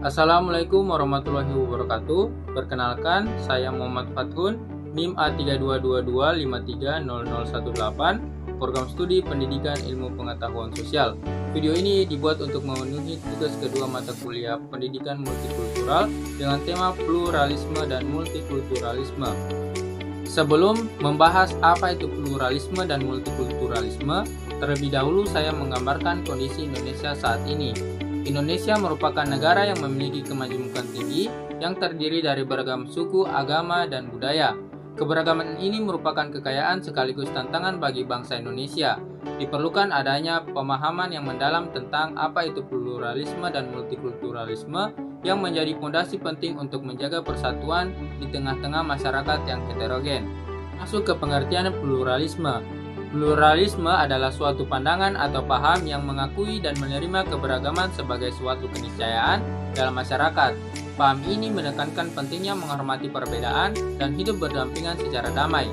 Assalamualaikum warahmatullahi wabarakatuh. Perkenalkan, saya Muhammad Fathun, NIM A3222530018, Program Studi Pendidikan Ilmu Pengetahuan Sosial. Video ini dibuat untuk memenuhi tugas kedua mata kuliah Pendidikan Multikultural dengan tema Pluralisme dan Multikulturalisme. Sebelum membahas apa itu pluralisme dan multikulturalisme, terlebih dahulu saya menggambarkan kondisi Indonesia saat ini. Indonesia merupakan negara yang memiliki kemajemukan tinggi yang terdiri dari beragam suku, agama, dan budaya. Keberagaman ini merupakan kekayaan sekaligus tantangan bagi bangsa Indonesia. Diperlukan adanya pemahaman yang mendalam tentang apa itu pluralisme dan multikulturalisme yang menjadi fondasi penting untuk menjaga persatuan di tengah-tengah masyarakat yang heterogen. Masuk ke pengertian pluralisme. Pluralisme adalah suatu pandangan atau paham yang mengakui dan menerima keberagaman sebagai suatu keniscayaan dalam masyarakat. Paham ini menekankan pentingnya menghormati perbedaan dan hidup berdampingan secara damai.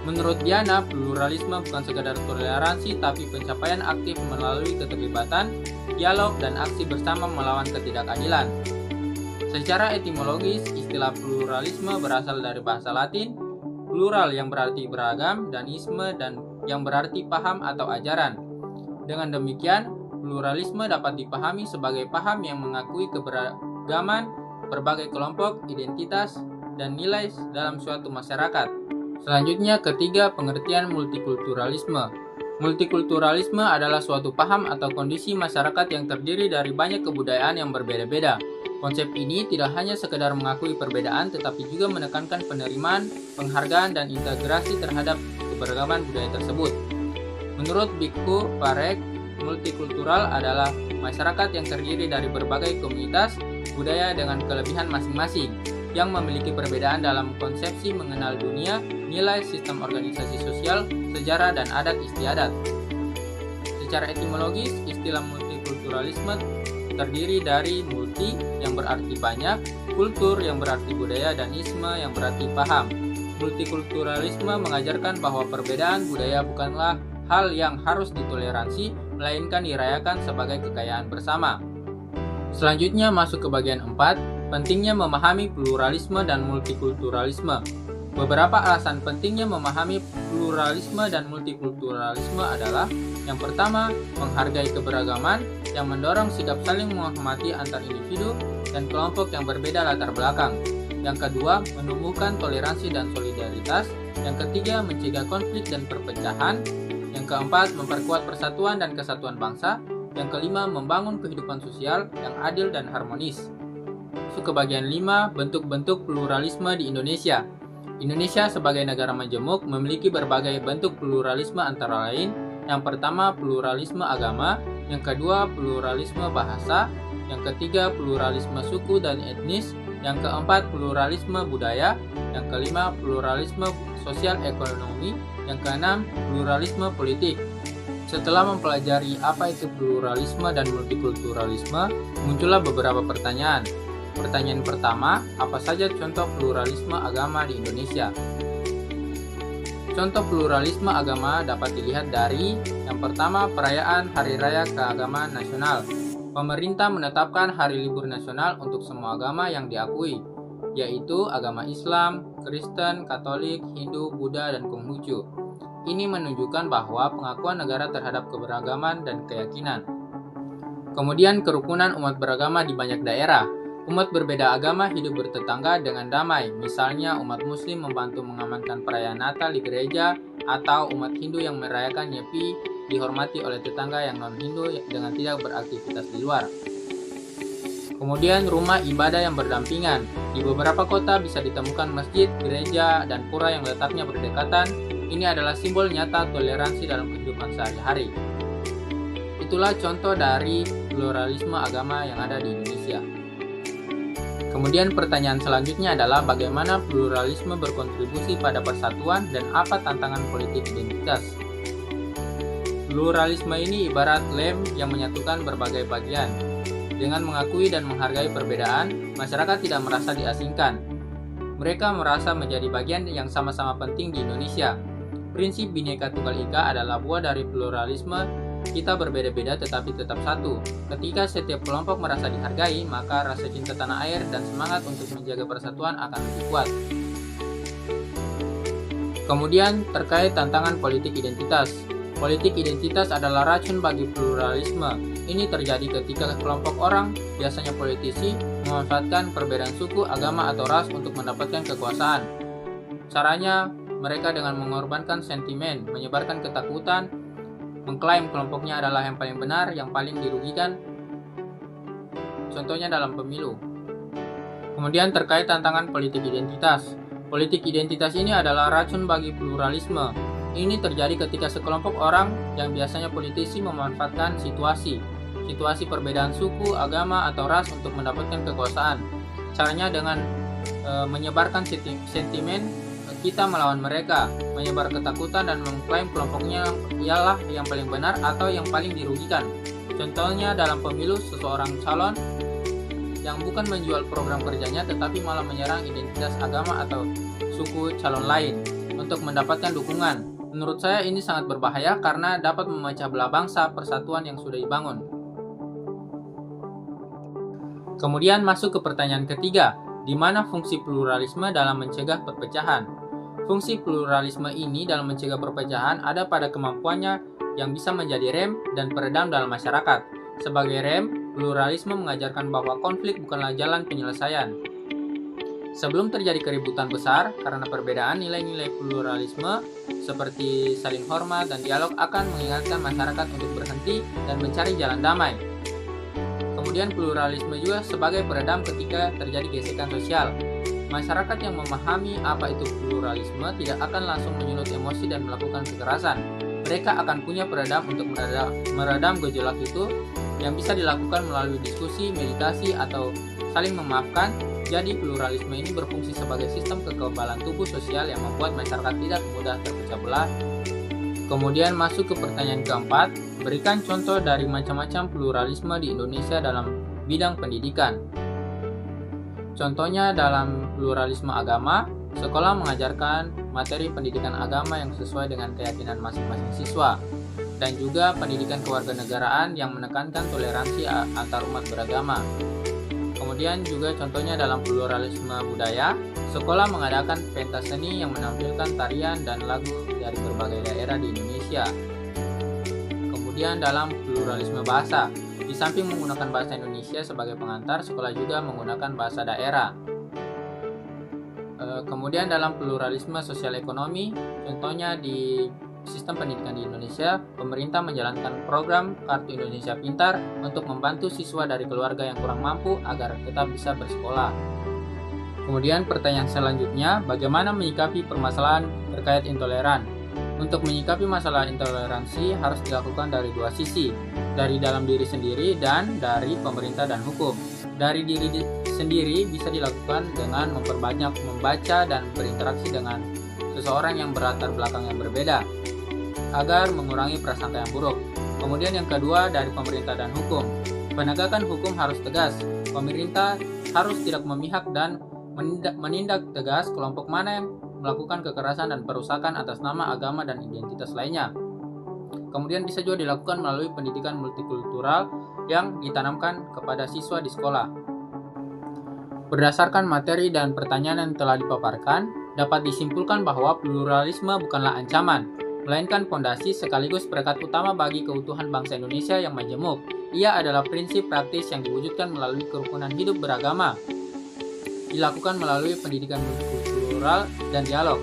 Menurut Diana, pluralisme bukan sekadar toleransi tapi pencapaian aktif melalui keterlibatan, dialog, dan aksi bersama melawan ketidakadilan. Secara etimologis, istilah pluralisme berasal dari bahasa Latin plural yang berarti beragam dan isme dan yang berarti paham atau ajaran. Dengan demikian, pluralisme dapat dipahami sebagai paham yang mengakui keberagaman berbagai kelompok, identitas, dan nilai dalam suatu masyarakat. Selanjutnya, ketiga, pengertian multikulturalisme. Multikulturalisme adalah suatu paham atau kondisi masyarakat yang terdiri dari banyak kebudayaan yang berbeda-beda. Konsep ini tidak hanya sekedar mengakui perbedaan tetapi juga menekankan penerimaan, penghargaan, dan integrasi terhadap keberagaman budaya tersebut. Menurut Bikku Parek, multikultural adalah masyarakat yang terdiri dari berbagai komunitas budaya dengan kelebihan masing-masing yang memiliki perbedaan dalam konsepsi mengenal dunia, nilai, sistem organisasi sosial, sejarah, dan adat istiadat. Secara etimologis, istilah multikulturalisme terdiri dari multi yang berarti banyak, kultur yang berarti budaya, dan isme yang berarti paham. Multikulturalisme mengajarkan bahwa perbedaan budaya bukanlah hal yang harus ditoleransi, melainkan dirayakan sebagai kekayaan bersama. Selanjutnya masuk ke bagian 4, pentingnya memahami pluralisme dan multikulturalisme. Beberapa alasan pentingnya memahami pluralisme dan multikulturalisme adalah: yang pertama, menghargai keberagaman yang mendorong sikap saling menghormati antar individu dan kelompok yang berbeda latar belakang. Yang kedua, menumbuhkan toleransi dan solidaritas. Yang ketiga, mencegah konflik dan perpecahan. Yang keempat, memperkuat persatuan dan kesatuan bangsa. Yang kelima, membangun kehidupan sosial yang adil dan harmonis. Masuk ke bagian 5, bentuk-bentuk pluralisme di Indonesia. Indonesia sebagai negara majemuk memiliki berbagai bentuk pluralisme antara lain: yang pertama, pluralisme agama; yang kedua, pluralisme bahasa; yang ketiga, pluralisme suku dan etnis; yang keempat, pluralisme budaya; yang kelima, pluralisme sosial ekonomi; yang keenam, pluralisme politik. Setelah mempelajari apa itu pluralisme dan multikulturalisme, muncullah beberapa pertanyaan. Pertanyaan pertama, apa saja contoh pluralisme agama di Indonesia? Contoh pluralisme agama dapat dilihat dari: yang pertama, perayaan Hari Raya Keagamaan Nasional. Pemerintah menetapkan hari libur nasional untuk semua agama yang diakui, yaitu agama Islam, Kristen, Katolik, Hindu, Buddha, dan Konghucu. Ini menunjukkan bahwa pengakuan negara terhadap keberagaman dan keyakinan. Kemudian, kerukunan umat beragama di banyak daerah. Umat berbeda agama hidup bertetangga dengan damai, misalnya umat Muslim membantu mengamankan perayaan Natal di gereja, atau umat Hindu yang merayakan Nyepi dihormati oleh tetangga yang non-Hindu dengan tidak beraktivitas di luar. Kemudian, rumah ibadah yang berdampingan. Di beberapa kota bisa ditemukan masjid, gereja, dan pura yang letaknya berdekatan. Ini adalah simbol nyata toleransi dalam kehidupan sehari-hari. Itulah contoh dari pluralisme agama yang ada di Indonesia. Kemudian pertanyaan selanjutnya adalah bagaimana pluralisme berkontribusi pada persatuan dan apa tantangan politik identitas. Pluralisme ini ibarat lem yang menyatukan berbagai bagian. Dengan mengakui dan menghargai perbedaan, masyarakat tidak merasa diasingkan. Mereka merasa menjadi bagian yang sama-sama penting di Indonesia. Prinsip Bhinneka Tunggal Ika adalah buah dari pluralisme kita berbeda-beda tetapi tetap satu. Ketika setiap kelompok merasa dihargai, maka rasa cinta tanah air dan semangat untuk menjaga persatuan akan lebih kuat. Kemudian terkait tantangan politik identitas. Politik identitas adalah racun bagi pluralisme. Ini terjadi ketika kelompok orang, biasanya politisi, memanfaatkan perbedaan suku, agama, atau ras untuk mendapatkan kekuasaan. Caranya, mereka dengan mengorbankan sentimen, menyebarkan ketakutan, mengklaim kelompoknya adalah yang paling benar, yang paling dirugikan, contohnya dalam pemilu. Kemudian terkait tantangan politik identitas. Politik identitas ini adalah racun bagi pluralisme. Ini terjadi ketika sekelompok orang yang biasanya politisi memanfaatkan situasi perbedaan suku, agama, atau ras untuk mendapatkan kekuasaan. Caranya dengan menyebarkan sentimen kita melawan mereka, menyebar ketakutan dan mengklaim kelompoknya ialah yang paling benar atau yang paling dirugikan. Contohnya dalam pemilu, seseorang calon yang bukan menjual program kerjanya tetapi malah menyerang identitas agama atau suku calon lain untuk mendapatkan dukungan. Menurut saya ini sangat berbahaya karena dapat memecah belah bangsa persatuan yang sudah dibangun. Kemudian masuk ke pertanyaan ketiga, di mana fungsi pluralisme dalam mencegah perpecahan? Fungsi pluralisme ini dalam mencegah perpecahan ada pada kemampuannya yang bisa menjadi rem dan peredam dalam masyarakat. Sebagai rem, pluralisme mengajarkan bahwa konflik bukanlah jalan penyelesaian. Sebelum terjadi keributan besar, karena perbedaan nilai-nilai pluralisme seperti saling hormat dan dialog akan mengingatkan masyarakat untuk berhenti dan mencari jalan damai. Kemudian pluralisme juga sebagai peredam ketika terjadi gesekan sosial. Masyarakat yang memahami apa itu pluralisme tidak akan langsung menyulut emosi dan melakukan kekerasan. Mereka akan punya peredam untuk meredam gejolak itu yang bisa dilakukan melalui diskusi, meditasi, atau saling memaafkan. Jadi pluralisme ini berfungsi sebagai sistem kekebalan tubuh sosial yang membuat masyarakat tidak mudah terpecah belah. Kemudian masuk ke pertanyaan keempat, berikan contoh dari macam-macam pluralisme di Indonesia dalam bidang pendidikan. Contohnya dalam pluralisme agama, sekolah mengajarkan materi pendidikan agama yang sesuai dengan keyakinan masing-masing siswa, dan juga pendidikan kewarganegaraan yang menekankan toleransi antar umat beragama. Kemudian juga contohnya dalam pluralisme budaya, sekolah mengadakan pentas seni yang menampilkan tarian dan lagu dari berbagai daerah di Indonesia. Kemudian dalam pluralisme bahasa, di samping menggunakan bahasa Indonesia sebagai pengantar, sekolah juga menggunakan bahasa daerah. Kemudian dalam pluralisme sosial ekonomi, contohnya di sistem pendidikan di Indonesia, pemerintah menjalankan program Kartu Indonesia Pintar untuk membantu siswa dari keluarga yang kurang mampu agar tetap bisa bersekolah. Kemudian pertanyaan selanjutnya, bagaimana menyikapi permasalahan terkait intoleran? Untuk menyikapi masalah intoleransi harus dilakukan dari dua sisi, dari dalam diri sendiri dan dari pemerintah dan hukum. Dari diri sendiri bisa dilakukan dengan memperbanyak membaca dan berinteraksi dengan seseorang yang berlatar belakang yang berbeda, agar mengurangi prasangka yang buruk. Kemudian yang kedua dari pemerintah dan hukum. Penegakan hukum harus tegas. Pemerintah harus tidak memihak dan menindak tegas kelompok mana yang melakukan kekerasan dan perusakan atas nama agama dan identitas lainnya. Kemudian bisa juga dilakukan melalui pendidikan multikultural yang ditanamkan kepada siswa di sekolah. Berdasarkan materi dan pertanyaan yang telah dipaparkan, dapat disimpulkan bahwa pluralisme bukanlah ancaman, melainkan fondasi sekaligus perekat utama bagi keutuhan bangsa Indonesia yang majemuk. Ia adalah prinsip praktis yang diwujudkan melalui kerukunan hidup beragama, dilakukan melalui pendidikan multikultural dan dialog,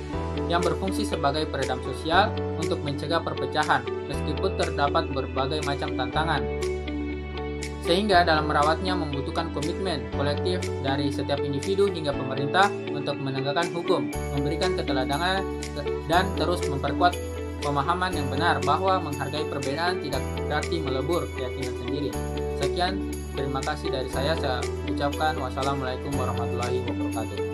yang berfungsi sebagai peredam sosial untuk mencegah perpecahan, meskipun terdapat berbagai macam tantangan. Sehingga dalam merawatnya membutuhkan komitmen kolektif dari setiap individu hingga pemerintah untuk menegakkan hukum, memberikan keteladanan, dan terus memperkuat pemahaman yang benar bahwa menghargai perbedaan tidak berarti melebur keyakinan sendiri. Sekian, terima kasih dari saya ucapkan wassalamualaikum warahmatullahi wabarakatuh.